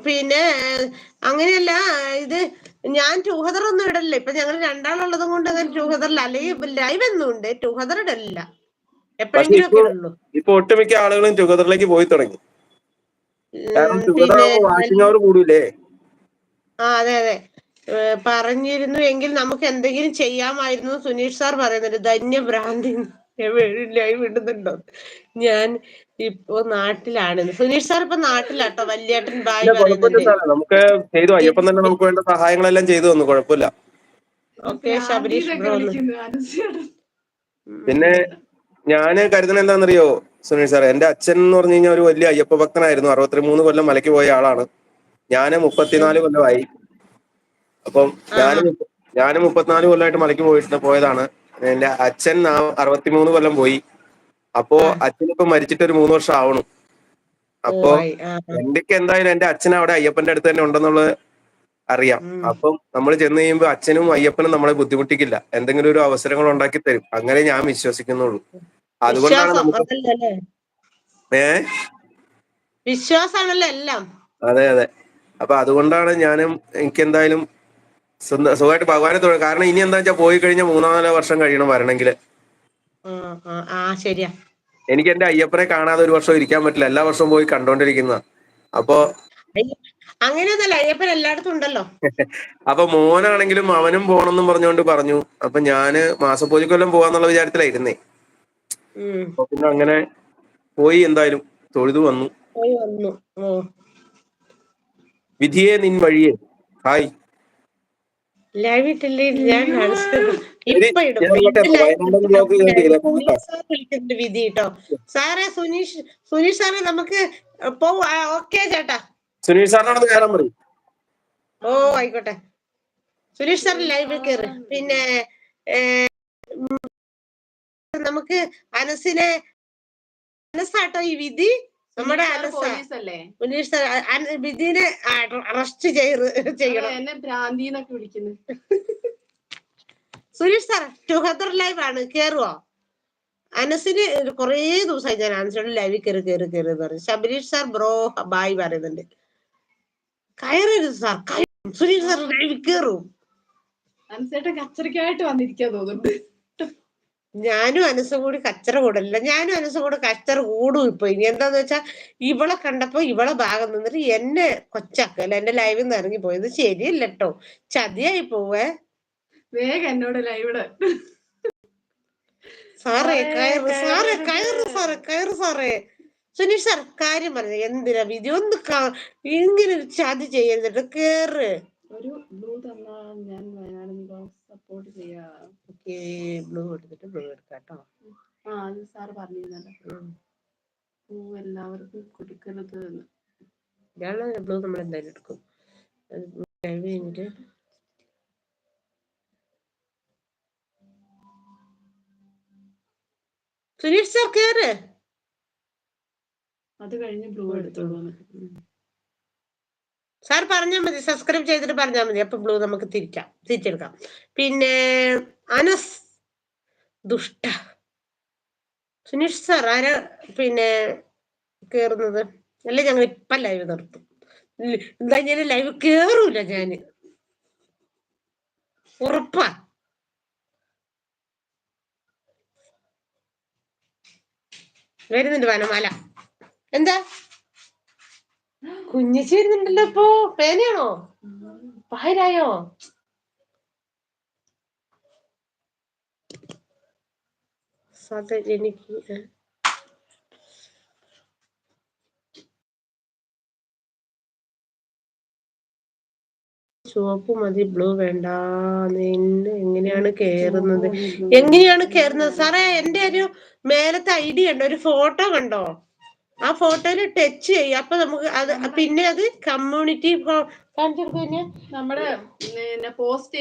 പിന്നെ അങ്ങനെയല്ല, ഇത് ഞാൻ ടൂഹദർ ഒന്നും ഇടലില്ല. ഇപ്പൊ ഞങ്ങൾ രണ്ടാളുള്ളതും കൊണ്ട് അങ്ങനെ ടൂഹദറിൽ അല്ലെങ്കിൽ ലൈവ് എന്നും ഉണ്ട്, ടൂഹദർ ഇടലില്ല, എപ്പോഴെങ്കിലും ഒക്കെ ഇടുള്ളൂ. ഇപ്പൊ ഒട്ടുമിക്ക ആളുകളും ടുഗദറിലേക്ക് പോയി തുടങ്ങി. പിന്നെ കൂടൂലേ? അതെ അതെ, പറഞ്ഞിരുന്നു എങ്കിൽ നമുക്ക് എന്തെങ്കിലും ചെയ്യാമായിരുന്നു. സുനീഷ് സാർ പറയുന്നുണ്ട് ധന്യഭ്രാന്തി ലൈവ് ഇടുന്നുണ്ടോ. ഞാൻ ഇപ്പൊ നാട്ടിലാണ്. സുനീഷ് സാർ ഇപ്പൊ നാട്ടിലാട്ടോ. വല്യേട്ടൻ ബായ് പറയുന്നുണ്ട്. നമുക്ക് ചെയ്തു, അയ്യപ്പൻ തന്നെ നമുക്ക് വേണ്ട സഹായങ്ങളെല്ലാം ചെയ്തു തന്നു, കുഴപ്പമില്ല. Okay Sabareesh bro. പിന്നെ ഞാന് കരുതുന്നത് എന്താണെന്നറിയോ സുനീഷ് സാർ, എന്റെ അച്ഛൻ എന്ന് പറഞ്ഞു കഴിഞ്ഞാൽ ഒരു വലിയ അയ്യപ്പ ഭക്തനായിരുന്നു. 63 കൊല്ലം മലയ്ക്ക് പോയ ആളാണ്. ഞാന് 34 കൊല്ലമായി. അപ്പം ഞാന് 34 കൊല്ലമായിട്ട് മലയ്ക്ക് പോയതാണ്. എന്റെ അച്ഛൻ 63 കൊല്ലം പോയി. അപ്പോ അച്ഛനിപ്പോ മരിച്ചിട്ട് ഒരു 3 വർഷം ആവണം. അപ്പോ എന്റെയൊക്കെ എന്തായാലും എന്റെ അച്ഛൻ അവിടെ അയ്യപ്പന്റെ അടുത്ത് തന്നെ ഉണ്ടെന്നുള്ളത് അറിയാം. അപ്പം നമ്മൾ ചെന്ന് കഴിയുമ്പോൾ അച്ഛനും അയ്യപ്പനും നമ്മളെ ബുദ്ധിമുട്ടിക്കില്ല, എന്തെങ്കിലും ഒരു അവസരങ്ങൾ ഉണ്ടാക്കി തരും. അങ്ങനെ ഞാൻ വിശ്വസിക്കുന്നുള്ളൂ. അതുകൊണ്ടാണ് വിശ്വാസാണല്ലോ എല്ലാം. അതെ അതെ. അപ്പൊ അതുകൊണ്ടാണ് എനിക്ക് എന്തായാലും സുഖമായിട്ട് ഭഗവാനെ തൊഴും. കാരണം ഇനി എന്താ വെച്ചാൽ പോയി കഴിഞ്ഞാൽ 3-4 വർഷം കഴിയണം വരണമെങ്കിൽ. ശരിയാ. എനിക്ക് എന്റെ അയ്യപ്പനെ കാണാതെ ഒരു വർഷം ഇരിക്കാൻ പറ്റില്ല. എല്ലാ വർഷവും പോയി കണ്ടോണ്ടിരിക്കുന്ന. അപ്പോ അങ്ങനെയൊന്നല്ല, അയ്യപ്പൻ എല്ലായിടത്തും ഉണ്ടല്ലോ. അപ്പൊ മോനാണെങ്കിലും അവനും പോണെന്നും പറഞ്ഞുകൊണ്ട് പറഞ്ഞു. അപ്പൊ ഞാന് മാസപ്പൂജക്കൊല്ലം പോവാന്നുള്ള വിചാരത്തിലായിരുന്നേ. അപ്പൊ പിന്നെ അങ്ങനെ പോയി, എന്തായാലും തൊഴുതു വന്നു. വിധിയെ നിൻ വഴിയെ. ഹായ് ലൈവ് ഇട്ടില്ലേ? ഞാൻ ഇപ്പൊ ഇടും. വിധി കേട്ടോ സാറേ. സുനീഷ് സാറേ നമുക്ക് പോവാ. ഓക്കെ ചേട്ടാ. സുനീഷ് സാറിനോട് കയറാൻ പറയും. ആയിക്കോട്ടെ. സുനീഷ് സാർ ലൈവിൽ കയറ്. പിന്നെ നമുക്ക് അനസാട്ടോ ഈ വിധി. നമ്മുടെ സുനീഷ് സാർ വിധിനെ അറസ്റ്റ് ചെയ്യണം. എന്നെ ഭ്രാന്തിന്നൊക്കെ വിളിക്കുന്നു. സുനീഷ് സാർ ടുഗദർ ലൈവ് ആണ്, കേറുവോ? അനസിന് കൊറേ ദിവസമായി ഞാൻ അനസിനോട് ലൈവിൽ കയറി പറഞ്ഞു. ശബരീഷ് സാർ ബ്രോ ബായ് പറയുന്നുണ്ട്. കയറരുത് സാർ, സുനീഷ് സാർ ലൈവിൽ കയറും. അനസേട്ടൻ കച്ചറക്കായിട്ട് വന്നിരിക്കാൻ തോന്നുന്നുണ്ട്. ഞാനും അനസും കൂടി കച്ചറ കൂടല്ല, ഞാനും അനസും കൂടെ കച്ചറ കൂടും ഇപ്പൊ. ഇനി എന്താന്ന് വെച്ചാ ഇവളെ കണ്ടപ്പോ ഇവളെ ഭാഗം നിന്നിട്ട് എന്നെ കൊച്ചാക്കല്ല, എന്റെ ലൈവിൽ നിന്ന് ഇറങ്ങി പോയത് ശരിയല്ല കേട്ടോ. ചതിയായി പോവേ. വേഗം എന്നോട് ലൈവില് സാറേ കയറ് സാറേ. സുനീഷ് സാർ കാര്യം പറഞ്ഞു, എന്തിനാ വിധി ഒന്ന് ഇങ്ങനെ ഒരു ചതി ചെയ്യരുത്, കേറ്. ഒരു ബ്ലൂ തന്നാൽ ഞാൻ വയനാട് സപ്പോർട്ട് ചെയ്യാം. ബ്ലൂ എടുത്തിട്ട് ബ്ലൂ എടുക്കാട്ടോ. അത് സാറ് പറഞ്ഞിരുന്നല്ലോ, പൂ എല്ലാവർക്കും കൊടുക്കരുത് എന്ന്. ഇയാള് ബ്ലൂ നമ്മൾ എന്തായാലും എടുക്കും. കഴിഞ്ഞിട്ട് സുനീഷ് സാർ കേറ്. അത് കഴിഞ്ഞ് ബ്ലൂ എടുത്തോളൂ സാർ പറഞ്ഞാൽ മതി, സബ്സ്ക്രൈബ് ചെയ്തിട്ട് പറഞ്ഞാൽ മതി. അപ്പൊ ബ്ലൂ നമുക്ക് തിരിച്ചെടുക്കാം. പിന്നെ അനസ് ദുഷ്ട സുനീഷ് സാർ ആരാ പിന്നെ കേറുന്നത്? അല്ലെ ഞങ്ങൾ ഇപ്പൊ ലൈവ് നിർത്തും. എന്താ ഞാൻ ലൈവ് കേറൂല, ഞാന് ഉറപ്പാ. വരുന്നുണ്ട് വനമാല. എന്താ കുഞ്ഞിച്ചി വരുന്നുണ്ടല്ലോ ഇപ്പൊ. പേനയാണോ? പായരായോ? എനിക്ക് ചുവപ്പ് മതി, ബ്ലൂ വേണ്ട. എങ്ങനെയാണ് കേറുന്നത് സാറേ? എന്റെ ഒരു മേലത്തെ ഐഡി കണ്ടോ, ഒരു ഫോട്ടോ കണ്ടോ? ആ ഫോട്ടോയിൽ ടച്ച് ചെയ്യും. അപ്പൊ നമുക്ക് അത് പിന്നെ അത് കമ്മ്യൂണിറ്റി കാണിച്ചെടുക്കും. നമ്മള് പോസ്റ്റ്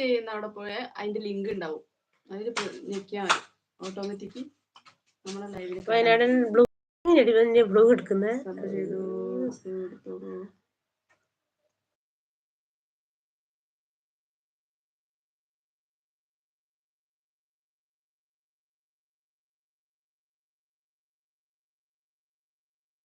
ചെയ്യുന്ന അവിടെ പോയ അതിന്റെ ലിങ്ക് ഉണ്ടാവും, അതിൽ ഞെക്കിയാൽ മതി. ഓട്ടോമാറ്റിക് നമ്മളെ ലൈവിൽ വയനാടൻ ബ്ലൂ എടുക്കുന്നത്.